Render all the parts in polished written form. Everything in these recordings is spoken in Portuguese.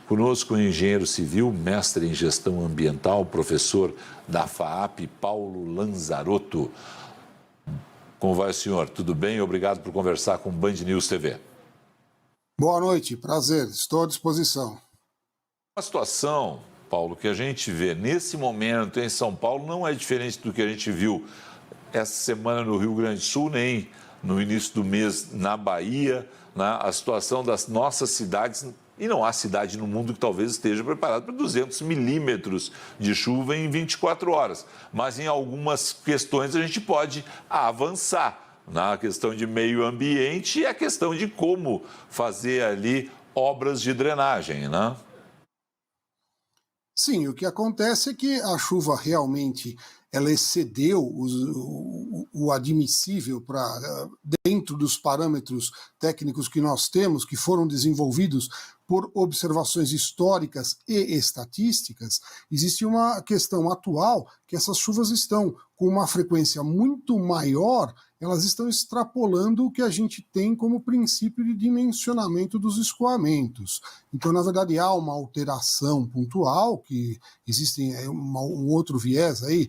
Conosco o engenheiro civil, mestre em gestão ambiental, professor da FAAP, Paulo Lanzarotto. Como vai o senhor? Tudo bem? Obrigado por conversar com o Band News TV. Boa noite, prazer, estou à disposição. A situação, Paulo, que a gente vê nesse momento em São Paulo não é diferente do que a gente viu essa semana no Rio Grande do Sul, nem no início do mês na Bahia, né? A situação das nossas cidades, e não há cidade no mundo que talvez esteja preparada para 200 milímetros de chuva em 24 horas. Mas em algumas questões a gente pode avançar na questão de meio ambiente e a questão de como fazer ali obras de drenagem, né? Sim, o que acontece é que a chuva realmente ela excedeu o admissível para dentro dos parâmetros técnicos que nós temos, que foram desenvolvidos por observações históricas e estatísticas. Existe uma questão atual que essas chuvas estão com uma frequência muito maior, elas estão extrapolando o que a gente tem como princípio de dimensionamento dos escoamentos. Então, na verdade, há uma alteração pontual, que existe um outro viés aí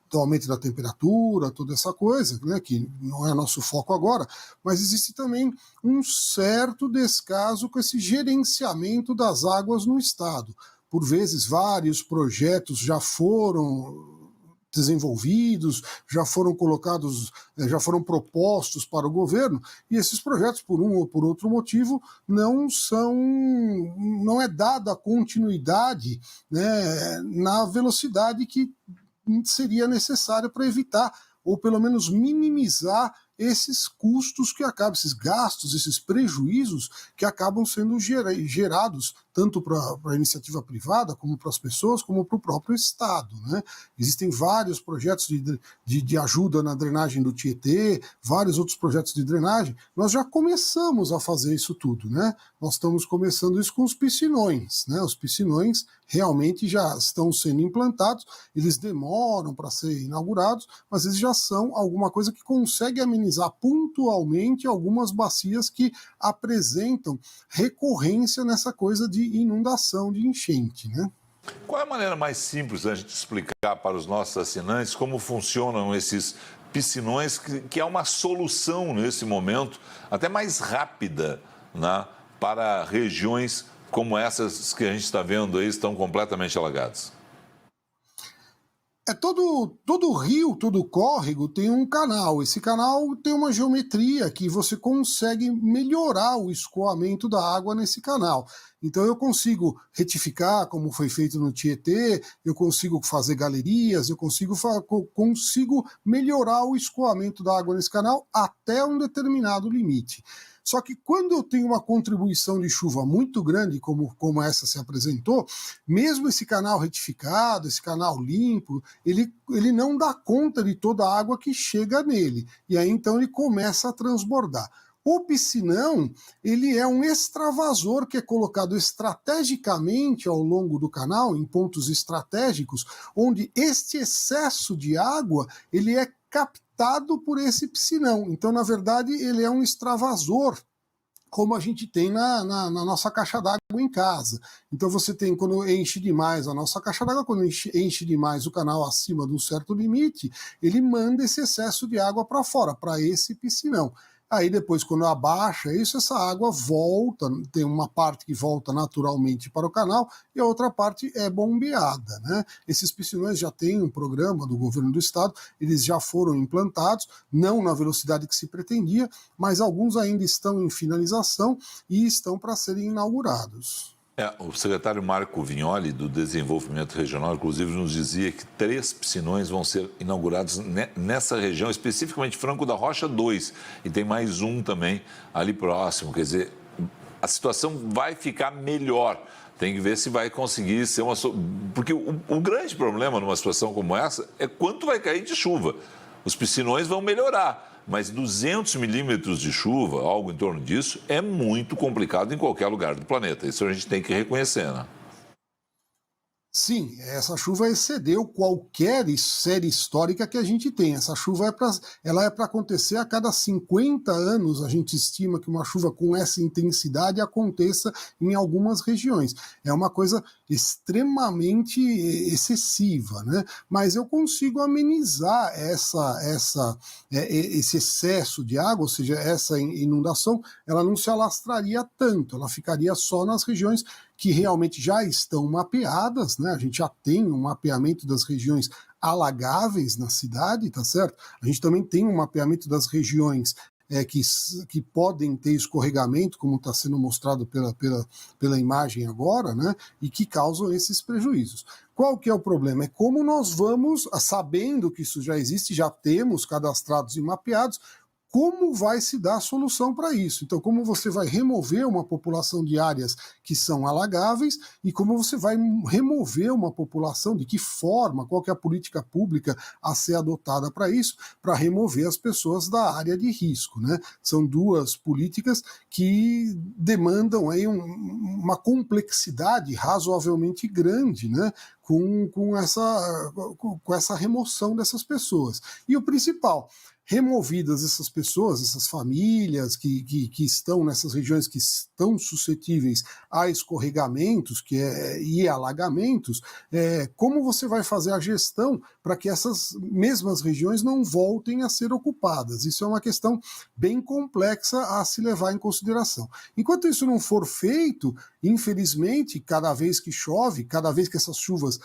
do aumento da temperatura, toda essa coisa, né, que não é nosso foco agora, mas existe também um certo descaso com esse gerenciamento das águas no Estado. Por vezes, vários projetos já foram desenvolvidos, já foram colocados, já foram propostos para o governo, e esses projetos, por um ou por outro motivo, não é dada continuidade, né, na velocidade que seria necessária para evitar, ou pelo menos minimizar esses custos que acabam, esses gastos, esses prejuízos que acabam sendo gerados tanto para a iniciativa privada, como para as pessoas, como para o próprio Estado, né? Existem vários projetos de ajuda na drenagem do Tietê, vários outros projetos de drenagem. Nós já começamos a fazer isso tudo, né? Nós estamos começando isso com os piscinões, né? Os piscinões realmente já estão sendo implantados, eles demoram para ser inaugurados, mas eles já são alguma coisa que consegue amenizar pontualmente algumas bacias que apresentam recorrência nessa coisa de inundação, de enchente, né? Qual é a maneira mais simples da gente explicar para os nossos assinantes como funcionam esses piscinões, que é uma solução nesse momento até mais rápida, né, para regiões como essas que a gente está vendo aí, estão completamente alagadas? Todo rio, todo córrego tem um canal. Esse canal tem uma geometria que você consegue melhorar o escoamento da água nesse canal. Então eu consigo retificar, como foi feito no Tietê, eu consigo fazer galerias, eu consigo melhorar o escoamento da água nesse canal até um determinado limite. Só que quando eu tenho uma contribuição de chuva muito grande, como essa se apresentou, mesmo esse canal retificado, esse canal limpo, ele não dá conta de toda a água que chega nele. E aí então ele começa a transbordar. O piscinão, ele é um extravasor que é colocado estrategicamente ao longo do canal, em pontos estratégicos, onde este excesso de água, ele é captado por esse piscinão. Então, na verdade, ele é um extravasor, como a gente tem na nossa caixa d'água em casa. Então você tem, quando enche demais a nossa caixa d'água, quando enche demais o canal acima de um certo limite, ele manda esse excesso de água para fora, para esse piscinão. Aí depois, quando abaixa isso, essa água volta, tem uma parte que volta naturalmente para o canal e a outra parte é bombeada, né? Esses piscinões já têm um programa do governo do estado, eles já foram implantados, não na velocidade que se pretendia, mas alguns ainda estão em finalização e estão para serem inaugurados. O secretário Marco Vignoli, do Desenvolvimento Regional, inclusive, nos dizia que 3 piscinões vão ser inaugurados nessa região, especificamente Franco da Rocha 2, e tem mais um também ali próximo. Quer dizer, a situação vai ficar melhor. Tem que ver se vai conseguir ser uma... Porque o grande problema numa situação como essa é quanto vai cair de chuva. Os piscinões vão melhorar, mas 200 milímetros de chuva, algo em torno disso, é muito complicado em qualquer lugar do planeta. Isso a gente tem que reconhecer, né? Sim, essa chuva excedeu qualquer série histórica que a gente tem. Essa chuva ela é para acontecer a cada 50 anos. A gente estima que uma chuva com essa intensidade aconteça em algumas regiões. É uma coisa extremamente excessiva, né? Mas eu consigo amenizar esse excesso de água, ou seja, essa inundação, ela não se alastraria tanto, ela ficaria só nas regiões que realmente já estão mapeadas, né? A gente já tem um mapeamento das regiões alagáveis na cidade, tá certo? A gente também tem um mapeamento das regiões que podem ter escorregamento, como está sendo mostrado pela imagem agora, né? E que causam esses prejuízos. Qual que é o problema? É como nós vamos, sabendo que isso já existe, já temos cadastrados e mapeados, como vai se dar a solução para isso? Então, como você vai remover uma população de áreas que são alagáveis e como você vai remover uma população, de que forma, qual que é a política pública a ser adotada para isso, para remover as pessoas da área de risco, né? São duas políticas que demandam aí uma complexidade razoavelmente grande, né? Com essa remoção dessas pessoas. E o principal, removidas essas pessoas, essas famílias que estão nessas regiões que estão suscetíveis a escorregamentos e alagamentos, como você vai fazer a gestão para que essas mesmas regiões não voltem a ser ocupadas? Isso é uma questão bem complexa a se levar em consideração. Enquanto isso não for feito, infelizmente, cada vez que chove, cada vez que essas chuvas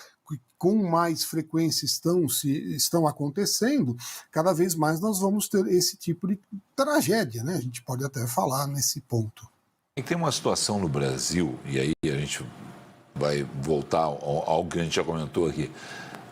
com mais frequência estão acontecendo, cada vez mais nós vamos ter esse tipo de tragédia, né? A gente pode até falar nesse ponto. E tem uma situação no Brasil, e aí a gente vai voltar ao algo que a gente já comentou aqui.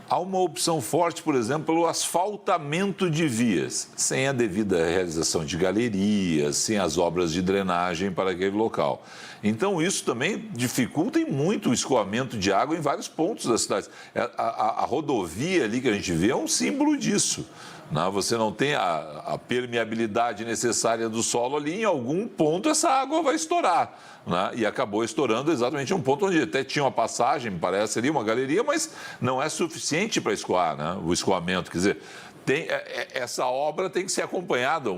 Há uma opção forte, por exemplo, pelo asfaltamento de vias, sem a devida realização de galerias, sem as obras de drenagem para aquele local. Então, isso também dificulta muito o escoamento de água em vários pontos da cidade. A rodovia ali que a gente vê é um símbolo disso. Né? Você não tem a permeabilidade necessária do solo ali, em algum ponto essa água vai estourar. Né? E acabou estourando exatamente em um ponto onde até tinha uma passagem, me parece ali, uma galeria, mas não é suficiente para escoar, né? O escoamento. Quer dizer, essa obra tem que ser acompanhada,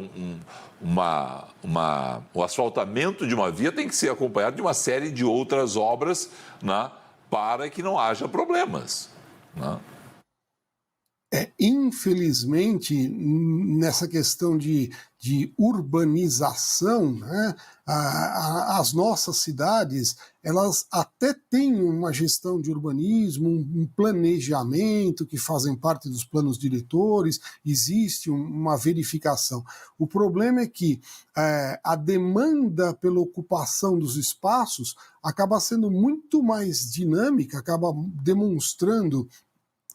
o asfaltamento de uma via tem que ser acompanhado de uma série de outras obras, né? Para que não haja problemas. Né? Infelizmente, nessa questão de urbanização, né, as nossas cidades, elas até têm uma gestão de urbanismo, um planejamento que fazem parte dos planos diretores, existe uma verificação. O problema é que a demanda pela ocupação dos espaços acaba sendo muito mais dinâmica, acaba demonstrando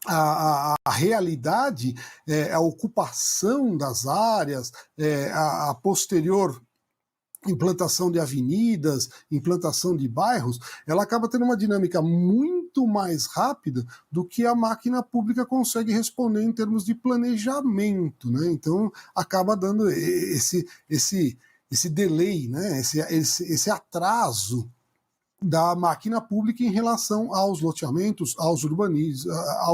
a realidade, a ocupação das áreas, a posterior implantação de avenidas, implantação de bairros, ela acaba tendo uma dinâmica muito mais rápida do que a máquina pública consegue responder em termos de planejamento, né? Então acaba dando esse delay, né? esse atraso da máquina pública em relação aos loteamentos, ao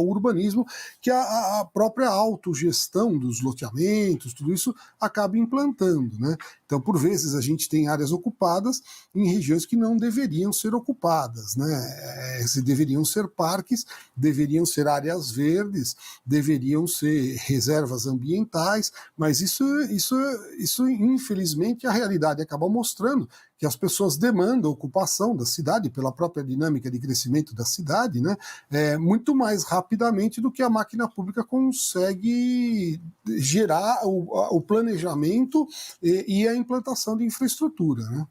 urbanismo, que a própria autogestão dos loteamentos, tudo isso acaba implantando, né? Então, por vezes, a gente tem áreas ocupadas em regiões que não deveriam ser ocupadas, né? Deveriam ser parques, deveriam ser áreas verdes, deveriam ser reservas ambientais, mas isso infelizmente, a realidade acaba mostrando que as pessoas demandam a ocupação da cidade pela própria dinâmica de crescimento da cidade, né, muito mais rapidamente do que a máquina pública consegue gerar o planejamento e a implantação de infraestrutura, né?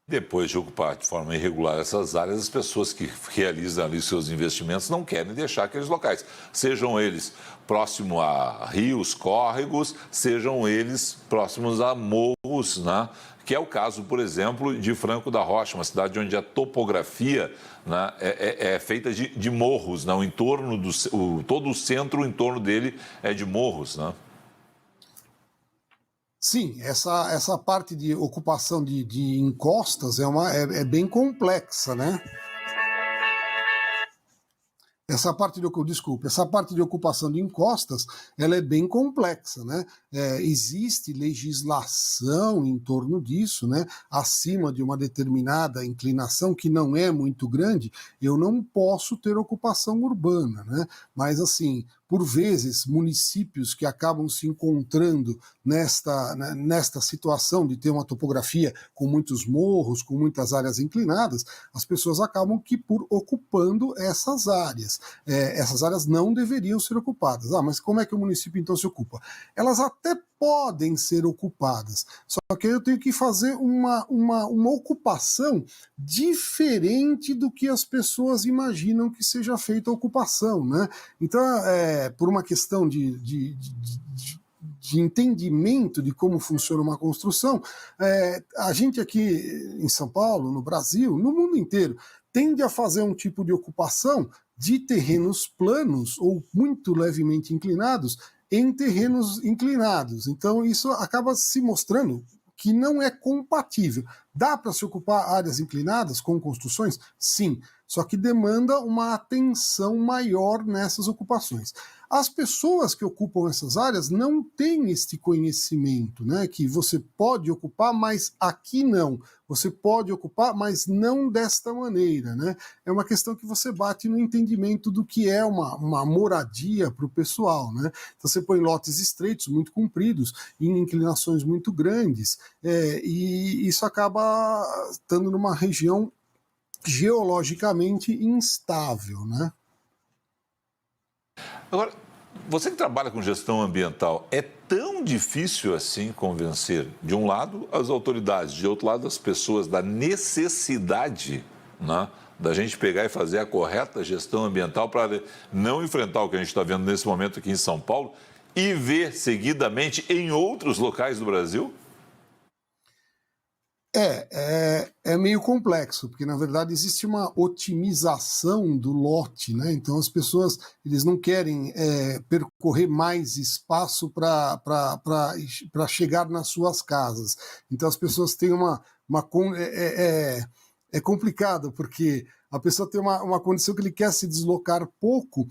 Depois de ocupar de forma irregular essas áreas, as pessoas que realizam ali seus investimentos não querem deixar aqueles locais, sejam eles próximos a rios, córregos, sejam eles próximos a morros, né? Que é o caso, por exemplo, de Franco da Rocha, uma cidade onde a topografia, né, é feita de morros, né? O entorno todo o centro, o entorno dele é de morros, né? Sim, essa parte de ocupação de encostas é bem complexa, né? Essa parte de ocupação de encostas, ela é bem complexa, né? Existe legislação em torno disso, né? Acima de uma determinada inclinação que não é muito grande, eu não posso ter ocupação urbana, né? Mas assim, por vezes, municípios que acabam se encontrando nesta situação de ter uma topografia com muitos morros, com muitas áreas inclinadas, as pessoas acabam por ocupando essas áreas. Essas áreas não deveriam ser ocupadas. Mas como é que o município então se ocupa? Elas até podem ser ocupadas, só que eu tenho que fazer uma ocupação diferente do que as pessoas imaginam que seja feita a ocupação, né? Então, por uma questão de entendimento de como funciona uma construção, a gente aqui em São Paulo, no Brasil, no mundo inteiro, tende a fazer um tipo de ocupação de terrenos planos ou muito levemente inclinados em terrenos inclinados. Então, isso acaba se mostrando que não é compatível. Dá para se ocupar áreas inclinadas com construções? Sim, só que demanda uma atenção maior nessas ocupações. As pessoas que ocupam essas áreas não têm este conhecimento, né? Que você pode ocupar, mas aqui não. Você pode ocupar, mas não desta maneira, né? É uma questão que você bate no entendimento do que é uma moradia para o pessoal, né? Então você põe lotes estreitos, muito compridos, em inclinações muito grandes, e isso acaba estando numa região geologicamente instável, né? Agora, você que trabalha com gestão ambiental, é tão difícil assim convencer, de um lado, as autoridades, de outro lado, as pessoas, da necessidade, né, da gente pegar e fazer a correta gestão ambiental para não enfrentar o que a gente está vendo nesse momento aqui em São Paulo e ver seguidamente em outros locais do Brasil? É meio complexo, porque na verdade existe uma otimização do lote, né? Então as pessoas eles não querem percorrer mais espaço para chegar nas suas casas. Então as pessoas têm é complicado, porque a pessoa tem uma condição que ele quer se deslocar pouco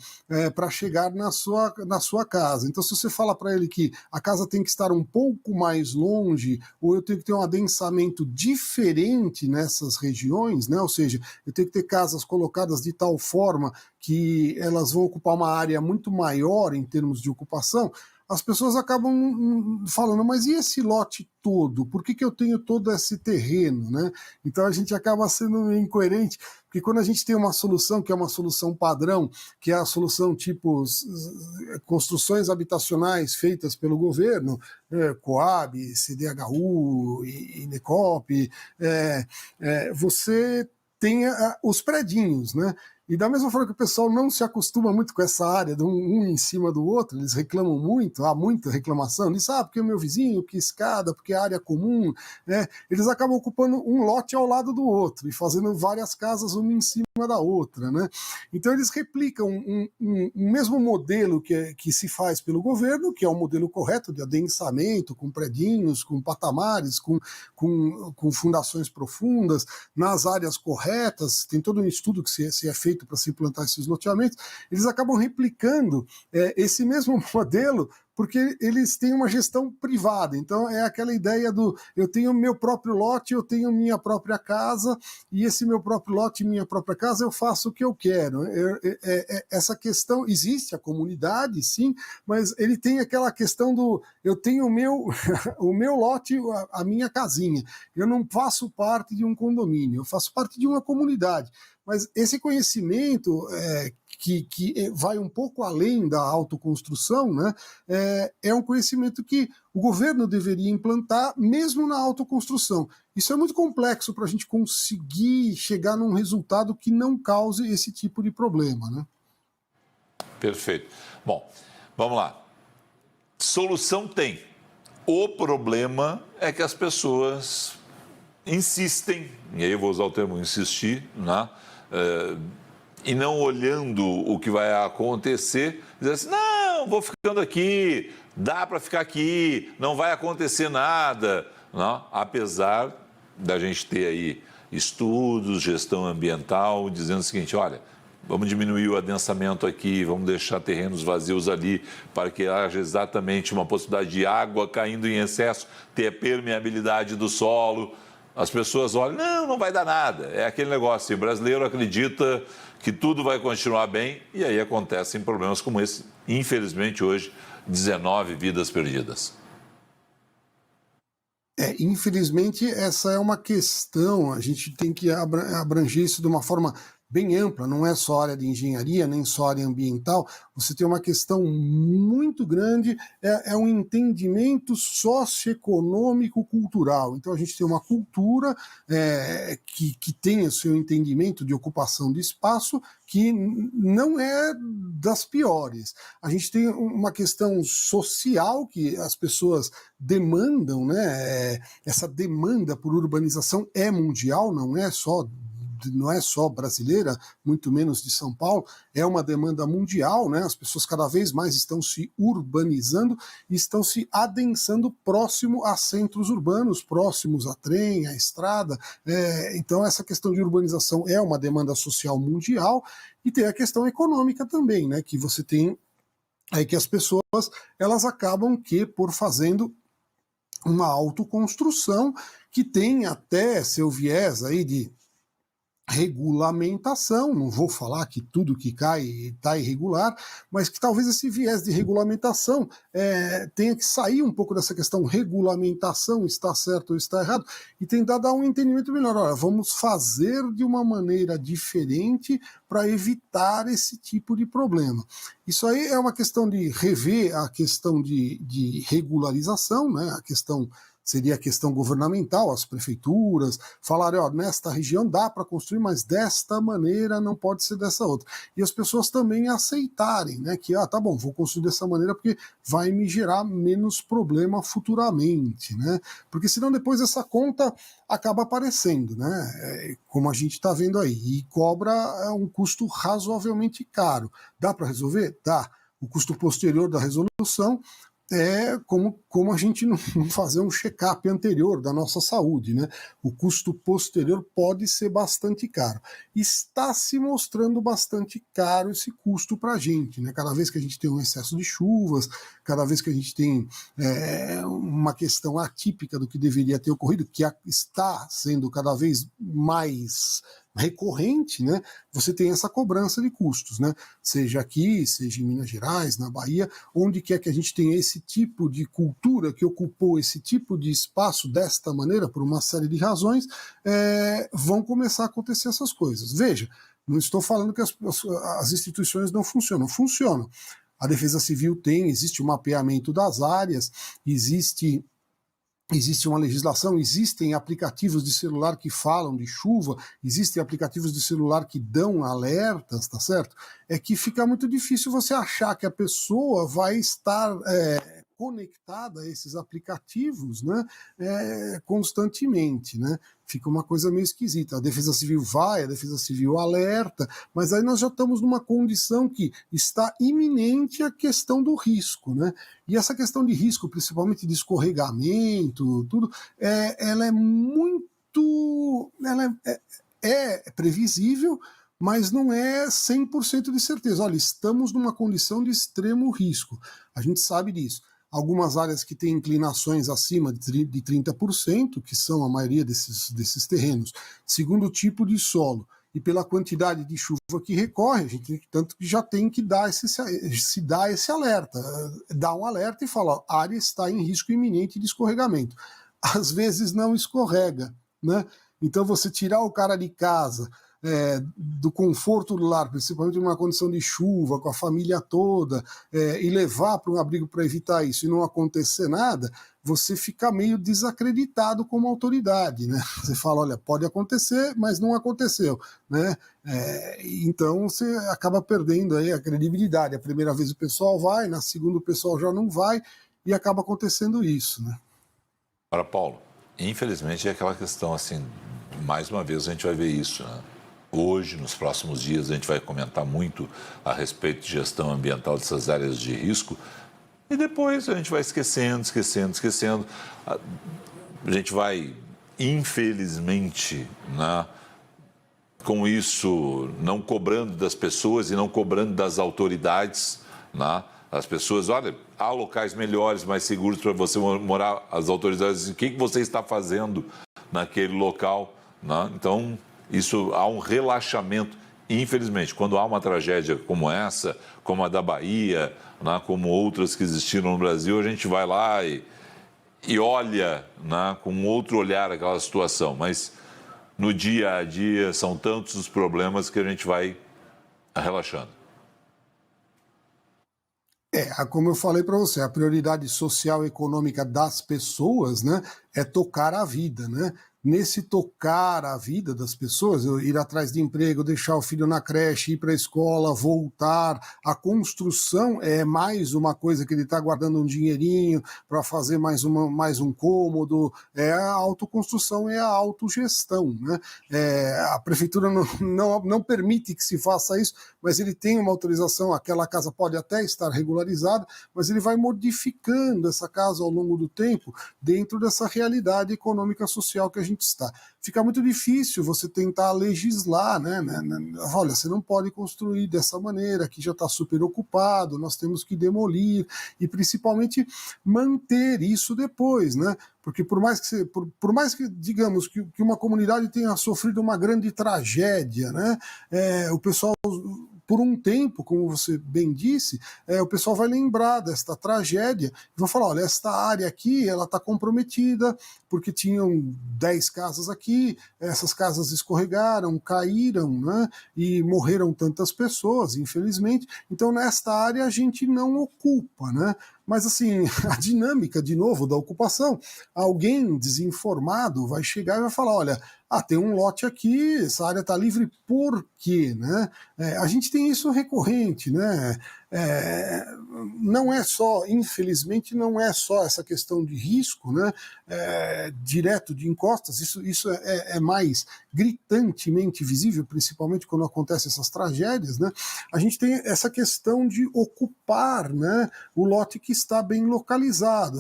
para chegar na sua casa. Então, se você fala para ele que a casa tem que estar um pouco mais longe, ou eu tenho que ter um adensamento diferente nessas regiões, né? Ou seja, eu tenho que ter casas colocadas de tal forma que elas vão ocupar uma área muito maior em termos de ocupação, as pessoas acabam falando, mas e esse lote todo? Por que eu tenho todo esse terreno, né? Então a gente acaba sendo incoerente, porque quando a gente tem uma solução que é uma solução padrão, que é a solução tipo construções habitacionais feitas pelo governo, Coab, CDHU, Inecop, você tem os predinhos, né? E da mesma forma que o pessoal não se acostuma muito com essa área de um em cima do outro, eles reclamam muito, há muita reclamação disso, porque o meu vizinho, que escada, porque a área é comum, né? Eles acabam ocupando um lote ao lado do outro e fazendo várias casas uma em cima da outra, né? Então eles replicam um mesmo modelo que se faz pelo governo, que é um modelo correto de adensamento, com predinhos, com patamares, com fundações profundas, nas áreas corretas, tem todo um estudo que se é feito para se implantar esses loteamentos, eles acabam replicando esse mesmo modelo porque eles têm uma gestão privada. Então é aquela ideia do eu tenho meu próprio lote, eu tenho minha própria casa, e esse meu próprio lote e minha própria casa eu faço o que eu quero. Essa questão, existe a comunidade, sim, mas ele tem aquela questão do eu tenho o meu lote, a minha casinha. Eu não faço parte de um condomínio, eu faço parte de uma comunidade. Mas esse conhecimento que vai um pouco além da autoconstrução, né, é um conhecimento que o governo deveria implantar mesmo na autoconstrução. Isso é muito complexo para a gente conseguir chegar num resultado que não cause esse tipo de problema, né? Perfeito. Bom, vamos lá. Solução tem. O problema é que as pessoas insistem, e aí eu vou usar o termo insistir, né? E não olhando o que vai acontecer, dizer assim, não, vou ficando aqui, dá para ficar aqui, não vai acontecer nada. Não? Apesar da gente ter aí estudos, gestão ambiental, dizendo o seguinte, olha, vamos diminuir o adensamento aqui, vamos deixar terrenos vazios ali, para que haja exatamente uma possibilidade de água caindo em excesso, ter a permeabilidade do solo. As pessoas olham, não vai dar nada. É aquele negócio, assim, o brasileiro acredita que tudo vai continuar bem e aí acontecem problemas como esse. Infelizmente, hoje, 19 vidas perdidas. Infelizmente, essa é uma questão, a gente tem que abranger isso de uma forma bem ampla, não é só área de engenharia, nem só área ambiental, você tem uma questão muito grande, é um entendimento socioeconômico-cultural. Então a gente tem uma cultura que tem o seu entendimento de ocupação de espaço que não é das piores. A gente tem uma questão social que as pessoas demandam, né? Essa demanda por urbanização é mundial, não é só brasileira, muito menos de São Paulo, é uma demanda mundial, né? As pessoas cada vez mais estão se urbanizando e estão se adensando próximo a centros urbanos, próximos a trem, a estrada. Então essa questão de urbanização é uma demanda social mundial e tem a questão econômica também, né? Que você tem aí que as pessoas elas acabam por fazendo uma autoconstrução que tem até seu viés aí de regulamentação, não vou falar que tudo que cai está irregular, mas que talvez esse viés de regulamentação tenha que sair um pouco dessa questão regulamentação, está certo ou está errado, e tentar dar um entendimento melhor. Olha, vamos fazer de uma maneira diferente para evitar esse tipo de problema. Isso aí é uma questão de rever a questão de regularização, né? A questão seria a questão governamental, as prefeituras falarem, nesta região dá para construir, mas desta maneira não pode ser dessa outra. E as pessoas também aceitarem, né, que, tá bom, vou construir dessa maneira porque vai me gerar menos problema futuramente, né, porque senão depois essa conta acaba aparecendo, né, como a gente está vendo aí, e cobra um custo razoavelmente caro. Dá para resolver? Dá. O custo posterior da resolução é como a gente não fazer um check-up anterior da nossa saúde, né? O custo posterior pode ser bastante caro. Está se mostrando bastante caro esse custo para a gente, né? Cada vez que a gente tem um excesso de chuvas, cada vez que a gente tem uma questão atípica do que deveria ter ocorrido, que está sendo cada vez mais recorrente, né? Você tem essa cobrança de custos, né? Seja aqui, seja em Minas Gerais, na Bahia, onde quer que a gente tenha esse tipo de cultura que ocupou esse tipo de espaço desta maneira, por uma série de razões, vão começar a acontecer essas coisas. Veja, não estou falando que as instituições não funcionam. Funcionam. A Defesa Civil existe um mapeamento das áreas, existe uma legislação, existem aplicativos de celular que falam de chuva, existem aplicativos de celular que dão alertas, tá certo? É que fica muito difícil você achar que a pessoa vai estar conectada a esses aplicativos, né, constantemente, né? Fica uma coisa meio esquisita. A Defesa Civil a Defesa Civil alerta, mas aí nós já estamos numa condição que está iminente a questão do risco, né? E essa questão de risco, principalmente de escorregamento, tudo, ela é muito... Ela é previsível, mas não é 100% de certeza. Olha, estamos numa condição de extremo risco. A gente sabe disso. Algumas áreas que têm inclinações acima de 30%, que são a maioria desses terrenos, segundo o tipo de solo e pela quantidade de chuva que recorre, a gente tanto que já tem que dar esse alerta, dá um alerta e fala, a área está em risco iminente de escorregamento. Às vezes não escorrega, né? Então você tirar o cara de casa, do conforto do lar, principalmente numa condição de chuva, com a família toda, e levar para um abrigo para evitar isso e não acontecer nada, você fica meio desacreditado como autoridade, né? Você fala, olha, pode acontecer, mas não aconteceu, né? Então você acaba perdendo aí a credibilidade. A primeira vez o pessoal vai, na segunda o pessoal já não vai, e acaba acontecendo isso, né? Para Paulo, infelizmente é aquela questão, assim, mais uma vez a gente vai ver isso, né? Hoje, nos próximos dias, a gente vai comentar muito a respeito de gestão ambiental dessas áreas de risco e depois a gente vai esquecendo. A gente vai, infelizmente, né, com isso, não cobrando das pessoas e não cobrando das autoridades, né? As pessoas, olha, há locais melhores, mais seguros para você morar. As autoridades dizem, o que você está fazendo naquele local, né? Então, isso há um relaxamento. Infelizmente, quando há uma tragédia como essa, como a da Bahia, né, como outras que existiram no Brasil, a gente vai lá e olha, né, com outro olhar aquela situação. Mas no dia a dia são tantos os problemas que a gente vai relaxando. Como eu falei para você, a prioridade social e econômica das pessoas, né, é tocar a vida, né? Nesse tocar a vida das pessoas, eu ir atrás de emprego, deixar o filho na creche, ir para a escola, voltar, a construção é mais uma coisa que ele está guardando um dinheirinho para fazer mais um cômodo, a autoconstrução e a autogestão, né? A prefeitura não permite que se faça isso, mas ele tem uma autorização, aquela casa pode até estar regularizada, mas ele vai modificando essa casa ao longo do tempo dentro dessa realidade econômica social que a gente está. Fica muito difícil você tentar legislar, né? Olha, você não pode construir dessa maneira, aqui já está super ocupado, nós temos que demolir e principalmente manter isso depois, né? Porque por mais que digamos que uma comunidade tenha sofrido uma grande tragédia, né? O pessoal, por um tempo, como você bem disse, o pessoal vai lembrar desta tragédia e vai falar, olha, esta área aqui, ela está comprometida porque tinham 10 casas aqui, essas casas escorregaram, caíram, né, e morreram tantas pessoas, infelizmente, então nesta área a gente não ocupa, né? Mas assim, a dinâmica, de novo, da ocupação, alguém desinformado vai chegar e vai falar, olha, tem um lote aqui, essa área está livre por quê, né? A gente tem isso recorrente, né? Não é só, infelizmente, não é só essa questão de risco, né? Direto de encostas, isso é mais gritantemente visível, principalmente quando acontecem essas tragédias, né? A gente tem essa questão de ocupar, né, o lote que está bem localizado.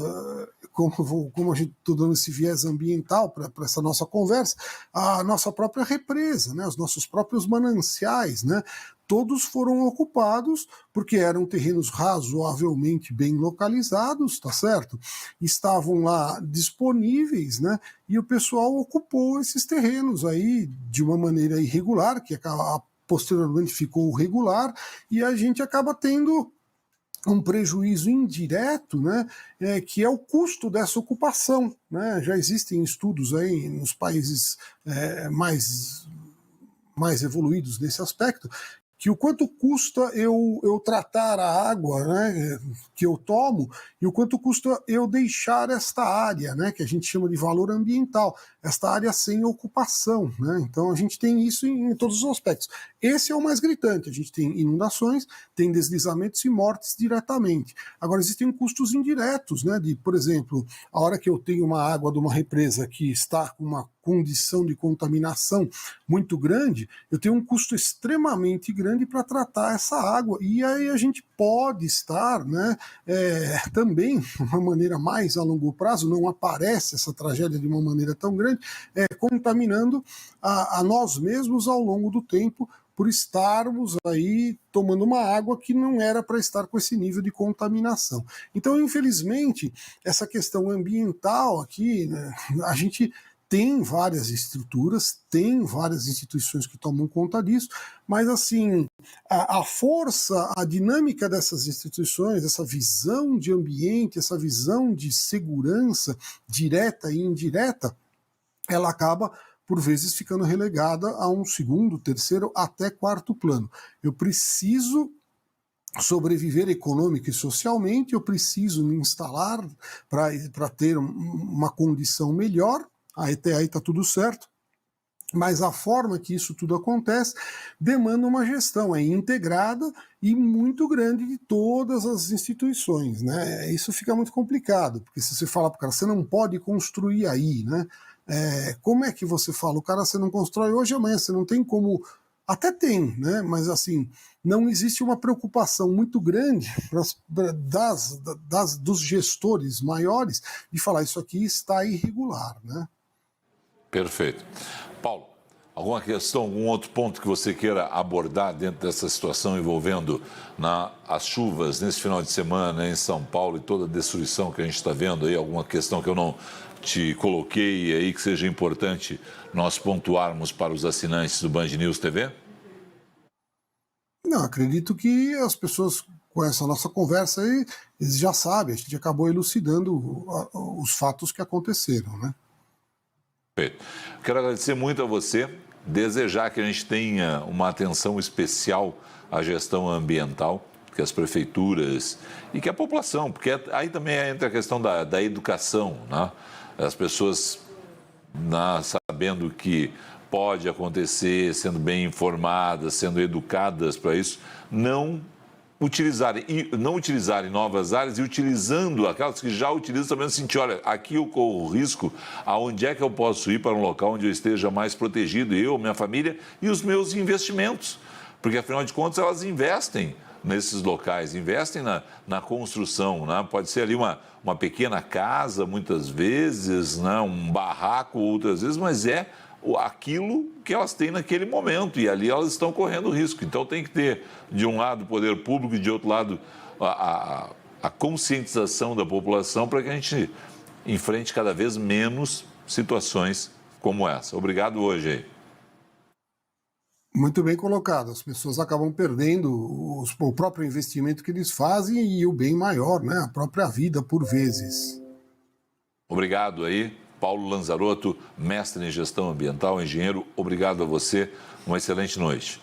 Como a gente está dando esse viés ambiental para essa nossa conversa, a nossa própria represa, né, os nossos próprios mananciais, né, todos foram ocupados porque eram terrenos razoavelmente bem localizados, tá certo? Estavam lá disponíveis, né? E o pessoal ocupou esses terrenos aí de uma maneira irregular, que posteriormente ficou regular, e a gente acaba tendo um prejuízo indireto, né, que é o custo dessa ocupação, né? Já existem estudos aí nos países mais evoluídos nesse aspecto, que o quanto custa eu tratar a água, né, que eu tomo, e o quanto custa eu deixar esta área, né, que a gente chama de valor ambiental, esta área sem ocupação, né? Então a gente tem isso em todos os aspectos. Esse é o mais gritante, a gente tem inundações, tem deslizamentos e mortes diretamente. Agora existem custos indiretos, né, de, por exemplo, a hora que eu tenho uma água de uma represa que está com uma condição de contaminação muito grande, eu tenho um custo extremamente grande para tratar essa água, e aí a gente pode estar, né, também, de uma maneira mais a longo prazo, não aparece essa tragédia de uma maneira tão grande, contaminando a nós mesmos ao longo do tempo, por estarmos aí tomando uma água que não era para estar com esse nível de contaminação. Então, infelizmente, essa questão ambiental aqui, né, a gente tem várias estruturas, tem várias instituições que tomam conta disso, mas assim, a força, a dinâmica dessas instituições, essa visão de ambiente, essa visão de segurança direta e indireta, ela acaba por vezes ficando relegada a um segundo, terceiro, até quarto plano. Eu preciso sobreviver econômica e socialmente, eu preciso me instalar para ter uma condição melhor, até aí está tudo certo, mas a forma que isso tudo acontece demanda uma gestão integrada e muito grande de todas as instituições, né? Isso fica muito complicado, porque se você fala para o cara, você não pode construir aí, né? Como é que você fala? O cara, você não constrói hoje, amanhã, você não tem como... Até tem, né? Mas assim, não existe uma preocupação muito grande dos gestores maiores de falar isso aqui está irregular, né? Perfeito. Paulo, Alguma questão, algum outro ponto que você queira abordar dentro dessa situação envolvendo as chuvas nesse final de semana em São Paulo e toda a destruição que a gente está vendo aí? Alguma questão que eu não te coloquei aí que seja importante nós pontuarmos para os assinantes do Band News TV? Não, acredito que as pessoas com essa nossa conversa aí, eles já sabem, a gente acabou elucidando os fatos que aconteceram, né? Perfeito. Quero agradecer muito a você, desejar que a gente tenha uma atenção especial à gestão ambiental, que as prefeituras e que a população, porque aí também entra a questão da educação, né? As pessoas sabendo que pode acontecer, sendo bem informadas, sendo educadas para isso, não utilizarem novas áreas e utilizando aquelas que já utilizam, também sentir, olha, aqui eu corro risco, aonde é que eu posso ir para um local onde eu esteja mais protegido, eu, minha família e os meus investimentos, porque afinal de contas elas investem nesses locais, investem na construção, né? Pode ser ali uma pequena casa, muitas vezes, né? Um barraco, outras vezes, mas é aquilo que elas têm naquele momento e ali elas estão correndo risco. Então tem que ter, de um lado, o poder público e de outro lado, a conscientização da população para que a gente enfrente cada vez menos situações como essa. Obrigado hoje aí. Muito bem colocado. As pessoas acabam perdendo o próprio investimento que eles fazem e o bem maior, né? A própria vida, por vezes. Obrigado aí. Paulo Lanzarotto, mestre em gestão ambiental, engenheiro, obrigado a você. Uma excelente noite.